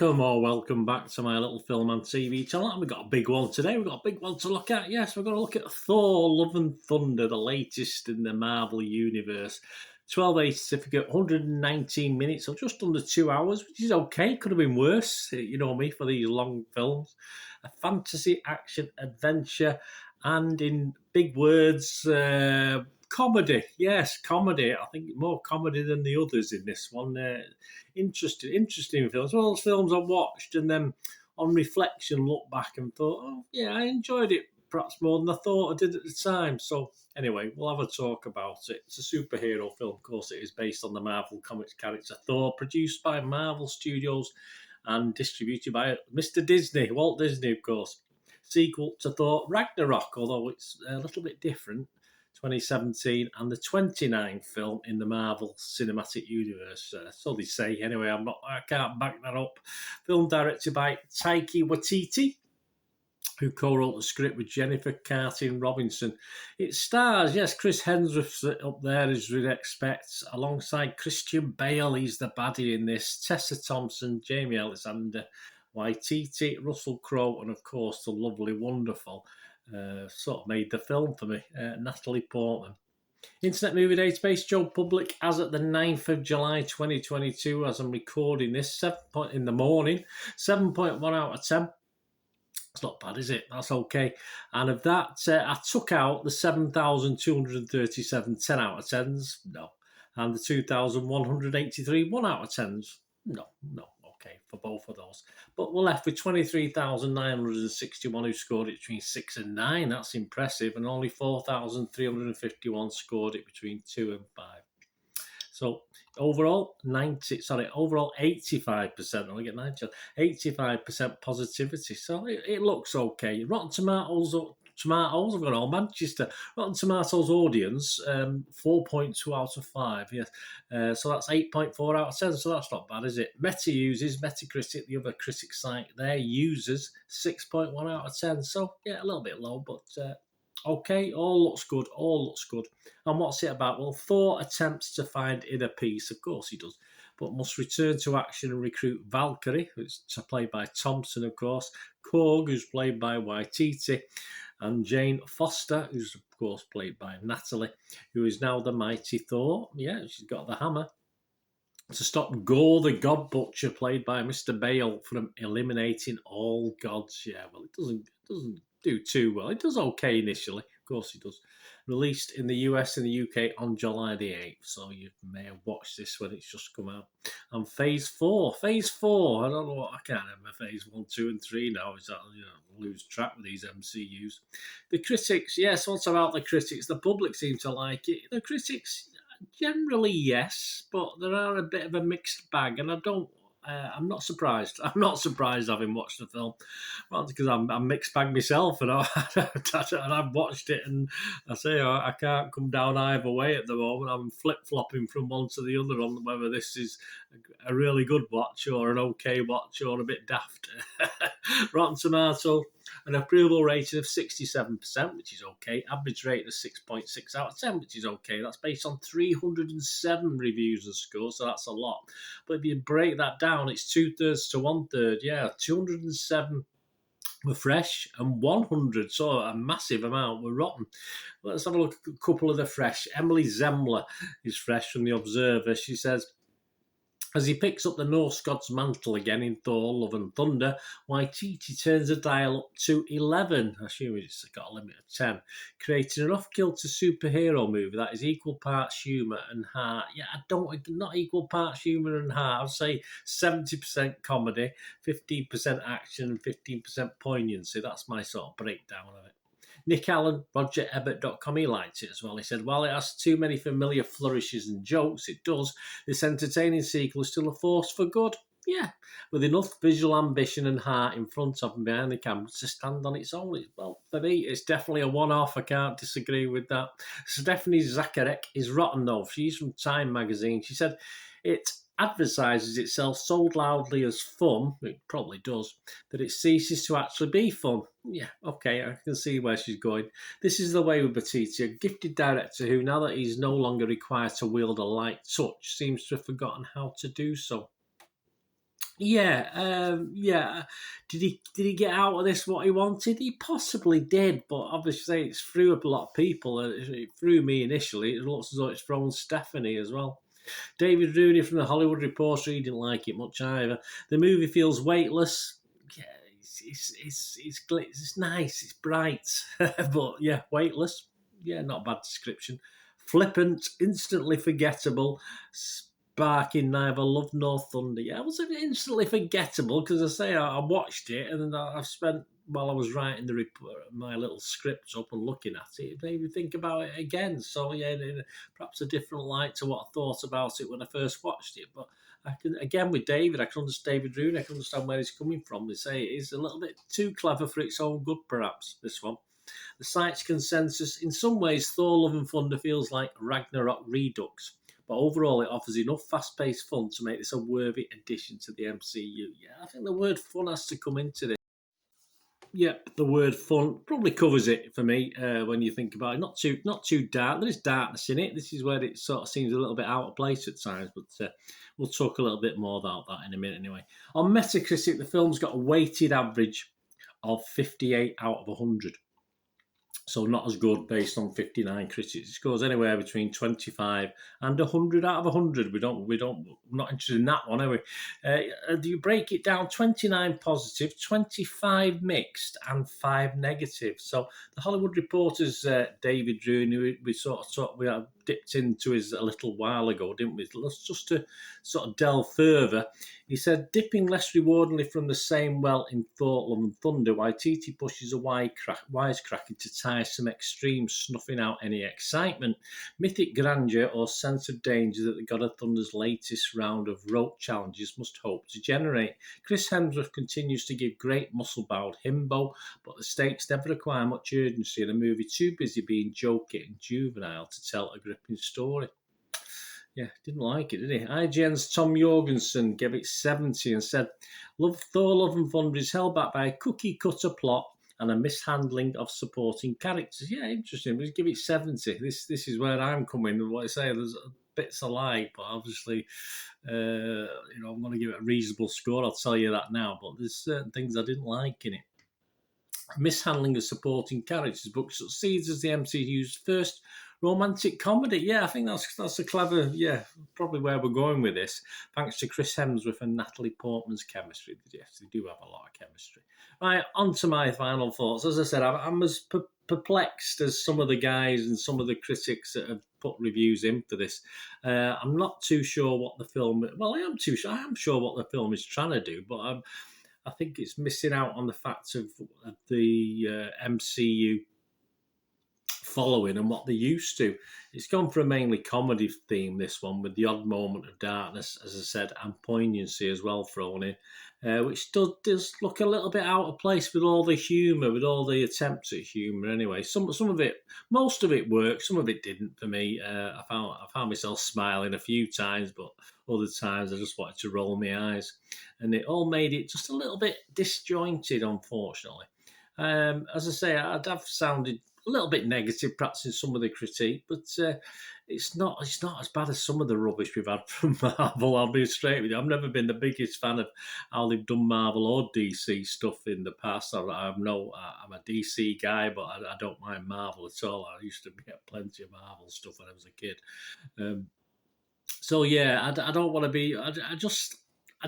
Welcome back to my little film and TV channel. And we've got a big one today. We've got a big one to look at. Yes, we're going to look at Thor, Love and Thunder, the latest in the Marvel Universe. 12A certificate, 119 minutes, or just under 2 hours, which is okay. Could have been worse, you know me, for these long films. A fantasy, action, adventure, and in big words, comedy. Yes, comedy. I think more comedy than the others in this one. Interesting films. Well, those films I watched and then on reflection looked back and thought, oh, yeah, I enjoyed it perhaps more than I thought I did at the time. So anyway, we'll have a talk about it. It's a superhero film. Of course, it is based on the Marvel Comics character Thor, produced by Marvel Studios and distributed by Mr. Disney, Walt Disney, of course. Sequel to Thor Ragnarok, although it's a little bit different. 2017 and the 29th film in the Marvel Cinematic Universe. So they say. Anyway, I can't back that up. Film directed by Taika Waititi, who co-wrote the script with Jennifer Cartin Robinson. It stars, yes, Chris Hemsworth's up there as we'd expect, alongside Christian Bale. He's the baddie in this. Tessa Thompson, Jamie Alexander, Waititi, Russell Crowe, and of course the lovely, wonderful, sort of made the film for me, Natalie Portman. Internet Movie Database, Joe Public, as at the 9th of July 2022, as I'm recording this, 7 in the morning, 7.1 out of 10. It's not bad, is it? That's okay. And of that, I took out the 7,237 10 out of 10s. No. And the 2,183 1 out of 10s. No. Okay, for both of those. But we're left with 23,961 who scored it between 6 and 9. That's impressive. And only 4,351 scored it between 2 and 5. So overall, 85%. I'll get 90. 85% positivity. So it looks okay. Rotten Tomatoes. I've got all Manchester. Rotten Tomatoes audience, 4.2 out of 5. Yes, so that's 8.4 out of 10. So that's not bad, is it? Metacritic, the other critic site, their users 6.1 out of 10. So yeah, a little bit low, but okay. All looks good. And what's it about? Well, Thor attempts to find inner peace. Of course he does, but must return to action and recruit Valkyrie, who's played by Thompson, of course. Korg, who's played by Waititi. And Jane Foster, who's of course played by Natalie, who is now the mighty Thor. Yeah, she's got the hammer. To stop Gore the God Butcher, played by Mr. Bale, from eliminating all gods. Yeah, well, it doesn't do too well. It does okay initially. Of course it does. Released in the US and the UK on July the 8th. So you may have watched this when it's just come out. And Phase 4. I don't know what, I can't remember Phase 1, 2 and 3 now. Is that, lose track with these MCUs. The critics, yes, what's about the critics? The public seem to like it. The critics, generally yes, but there are a bit of a mixed bag, and I'm not surprised. I'm not surprised having watched the film, well, because I'm mixed bag myself, and I've watched it, and I say I can't come down either way at the moment. I'm flip-flopping from one to the other on whether this is a really good watch or an okay watch or a bit daft. Rotten Tomatoes, an approval rating of 67%, which is okay. Average rating of 6.6 out of 10, which is okay. That's based on 307 reviews and scores, so that's a lot. But if you break that down, it's 2/3 to 1/3. Yeah, 207 were fresh and 100, so a massive amount, were rotten. Let's have a look at a couple of the fresh. Emily Zemmler is fresh from The Observer. She says, as he picks up the Norse god's mantle again in Thor, Love and Thunder, Waititi turns the dial up to 11. I assume it's got a limit of 10. Creating an off-kilter superhero movie that is equal parts humour and heart. Yeah, not equal parts humour and heart. I'd say 70% comedy, 15% action, and 15% poignancy. That's my sort of breakdown of it. Nick Allen, RogerEbbett.com, he liked it as well. He said, while it has too many familiar flourishes and jokes, it does, this entertaining sequel is still a force for good. Yeah, with enough visual ambition and heart in front of and behind the camera to stand on its own. Well, for me, it's definitely a one-off. I can't disagree with that. Stephanie Zacharek is rotten, though. She's from Time magazine. She said, it advertises itself so loudly as fun, it probably does, that it ceases to actually be fun. Yeah, okay, I can see where she's going. This is the way with Waititi, a gifted director who, now that he's no longer required to wield a light touch, seems to have forgotten how to do so. Yeah. Did he get out of this what he wanted? He possibly did, but obviously it's threw up a lot of people. It threw me initially. It looks as though it's thrown Stephanie as well. David Rooney from the Hollywood Reporter, he didn't like it much either. The movie feels weightless. Yeah, it's nice, it's bright, but yeah, weightless. Yeah, not a bad description. Flippant, instantly forgettable, sparking neither love nor thunder. Yeah, it was instantly forgettable because I say I watched it and then I've spent while I was writing the report, my little script up and looking at it, it made me think about it again. So yeah, perhaps a different light to what I thought about it when I first watched it. But I can again with David, I can understand David Rooney, I can understand where he's coming from. They say it is a little bit too clever for its own good, perhaps. This one. The site's consensus: in some ways, Thor: Love and Thunder feels like Ragnarok Redux, but overall, it offers enough fast-paced fun to make this a worthy addition to the MCU. Yeah, I think the word fun has to come into this. Yep, the word fun probably covers it for me when you think about it. Not too dark. There is darkness in it. This is where it sort of seems a little bit out of place at times, but we'll talk a little bit more about that in a minute anyway. On Metacritic, the film's got a weighted average of 58 out of 100. So not as good based on 59 critics. It scores anywhere between 25 and 100 out of 100. We're not interested in that one, are we? You break it down: 29 positive, 25 mixed, and 5 negative. So the Hollywood Reporter's David Rooney, we dipped into his a little while ago, didn't we? Just to sort of delve further. He said, dipping less rewardingly from the same well in Thor: Love and Thunder, Waititi pushes a wisecrack into tiresome extremes, snuffing out any excitement, mythic grandeur, or sense of danger that the God of Thunder's latest round of rope challenges must hope to generate. Chris Hemsworth continues to give great muscle-bound himbo, but the stakes never require much urgency in a movie too busy being jokey and juvenile to tell a gripping story. Yeah, didn't like it, did he? IGN's Tom Jorgensen gave it 70 and said, Thor: Love and Thunder is held back by a cookie-cutter plot and a mishandling of supporting characters. Yeah, interesting. We give it 70. This is where I'm coming. What I say, there's bits I like, but obviously, I'm going to give it a reasonable score. I'll tell you that now. But there's certain things I didn't like in it. Mishandling of supporting characters, but succeeds as the MCU's first romantic comedy. Yeah, I think that's a clever, probably where we're going with this. Thanks to Chris Hemsworth and Natalie Portman's chemistry. Yes, they do have a lot of chemistry. Right, on to my final thoughts. As I said, I'm as perplexed as some of the guys and some of the critics that have put reviews in for this. I'm not too sure what the film... Well, I am sure what the film is trying to do, but I think it's missing out on the fact of the MCU following and what they used to. It's gone for a mainly comedy theme, this one, with the odd moment of darkness, as I said, and poignancy as well thrown in, which does look a little bit out of place with all the humour, with all the attempts at humour anyway. Some of it, most of it worked, some of it didn't for me. I found myself smiling a few times, but other times I just wanted to roll my eyes. And it all made it just a little bit disjointed, unfortunately. As I say, I'd have sounded a little bit negative, perhaps in some of the critique, but it's not as bad as some of the rubbish we've had from Marvel. I'll be straight with you. I've never been the biggest fan of how they've done Marvel or DC stuff in the past. I'm a DC guy, but I don't mind Marvel at all. I used to get plenty of Marvel stuff when I was a kid. So yeah, I don't want to be. I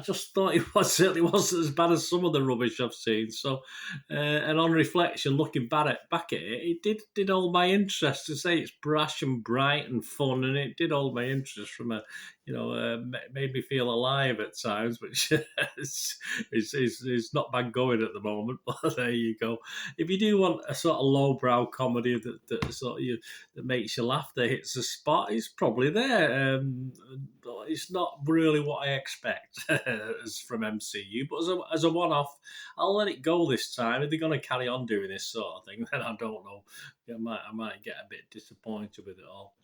just thought it certainly wasn't as bad as some of the rubbish I've seen. So, and on reflection, looking back at it, it did hold my interest. To say it's brash and bright and fun, and it did hold my interest from made me feel alive at times, which is not bad going at the moment. But there you go. If you do want a sort of lowbrow comedy that makes you laugh, that hits the spot, it's probably there. But it's not really what I expect from MCU. But as a one-off, I'll let it go this time. If they're going to carry on doing this sort of thing, then I don't know. I might get a bit disappointed with it all.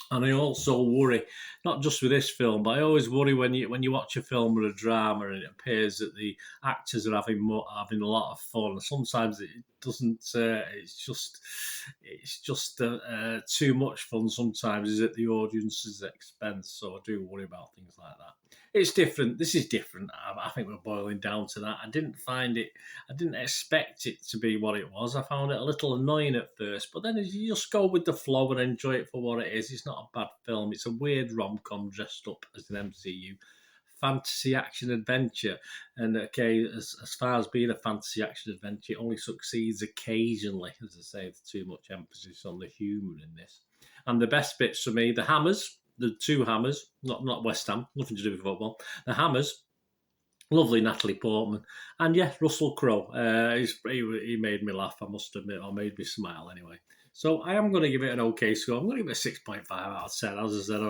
And I also worry, not just with this film, but I always worry when you watch a film or a drama and it appears that the actors are having a lot of fun. Sometimes it doesn't. It's just too much fun sometimes. Is at the audience's expense. So I do worry about things like that. It's different. This is different. I think we're boiling down to that. I didn't expect it to be what it was. I found it a little annoying at first, but then you just go with the flow and enjoy it for what it is. It's not a bad film. It's a weird rom-com dressed up as an MCU fantasy action adventure. And okay, as far as being a fantasy action adventure, it only succeeds occasionally. As I say, there's too much emphasis on the humour in this. And the best bits for me, the hammers, the two hammers, not West Ham, nothing to do with football. The hammers, lovely Natalie Portman, and yeah, Russell Crowe. He made me laugh, I must admit, or made me smile anyway. So I am going to give it an okay score. I'm going to give it a 6.5 out of 10. As I said,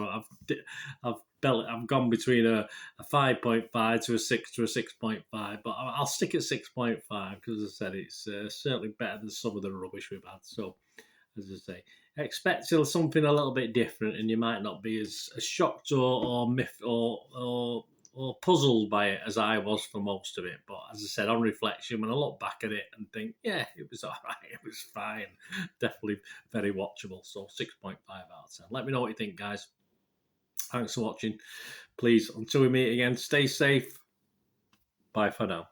I've gone between a 5.5 to a 6 to a 6.5, but I'll stick at 6.5 because, as I said, it's certainly better than some of the rubbish we've had. So, as I say, expect something a little bit different, and you might not be as shocked or puzzled by it as I was for most of it. But as I said, on reflection, when I look back at it and think, yeah, it was all right, it was fine, definitely very watchable. So 6.5 out of 10. Let me know what you think, guys. Thanks for watching. Please, until we meet again, stay safe. Bye for now.